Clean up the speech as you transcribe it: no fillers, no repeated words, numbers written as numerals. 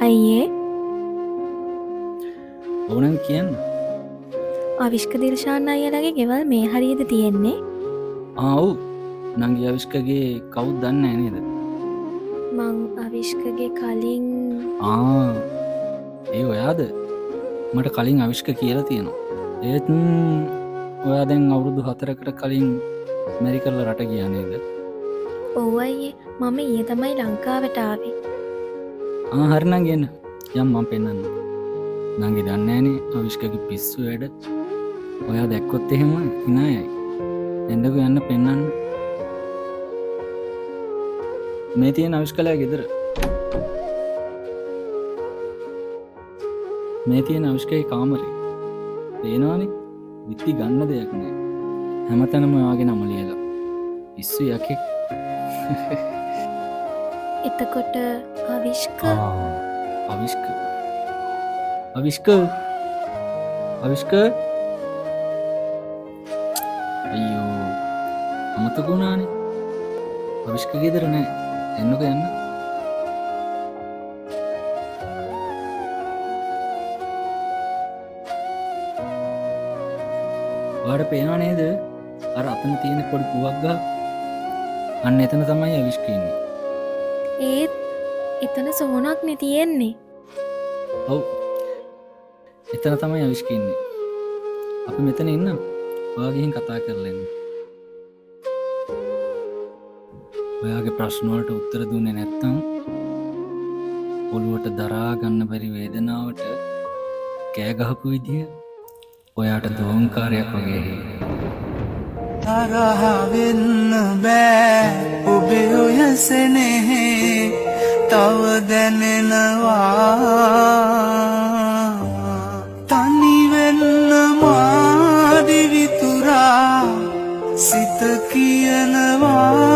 අයියේ ඕනම් කියන්න. අවිෂ්ක දිල්ෂාන් අයියලගේ ගෙවල් මේ හරියද තියෙන්නේ? ඔව් නංගි අවිෂ්කගේ කවුද දන්නේ නැහැ නේද? මං අවිෂ්කගේ කලින් ඒ ඔයාද? මට කලින් අවිෂ්ක කියලා තියෙනවා. ඒත් ඔයා දැන් අවුරුදු 4කට කලින් මැරි කරලා රට ගියා නේද? ඔව් අයියේ මම ඊයේ තමයි ලංකාවට ආවේ. හරි නංගි එන්න. යම් මම පෙන්නන්න. නංගි දන්නේ නැහනේ අවිෂ්කගේ පිස්සු වැඩ. ඔයා දැක්කොත් එහෙම hina යයි. එන්නකෝ යන්න පෙන්නන්න. මේ තියෙන අවිෂ්කලයා ගෙදර. මේ තියෙන අවිෂ්කගේ කාමරේ. පේනවනේ? විත්ති ගන්න දෙයක් නෑ. හැමතැනම ඔයාගේ නම ලියලා. පිස්සු යකෙක්. එතකොට අවිෂ්ක අවිෂ්ක අවිෂ්ක අයියෝ අමතක වුණානේ. අවිෂ්ක ගෙදර නෑ. එන්නකෝ යන්න. ඔයාට පේනව නේද? අර අතන තියෙන පොඩි පුවක් ගහ. අන්න එතන තමයි අවිෂ්ක ඉන්නේ. ඒත් එතන සෝනක් නේ තියෙන්නේ. ඔව්. එතන තමයි අවිෂ්ක ඉන්නේ. අපි මෙතන ඉන්නම්. ඔයා ගිහින් කතා කරලා එන්න. ඔයාගේ ප්‍රශ්න වලට උත්තර දුන්නේ නැත්නම් ඔළුවට දරා ගන්න බැරි වේදනාවට කෑ ගහපු විදිය ඔයාට දෝංකාරයක් වගේ. තරහ වෙන්න බෑ ඔබේ ඔය සෙනෙහේ තව දැනෙනවා. තනි වෙන්න මාදිවිතුරා සිත කියනවා.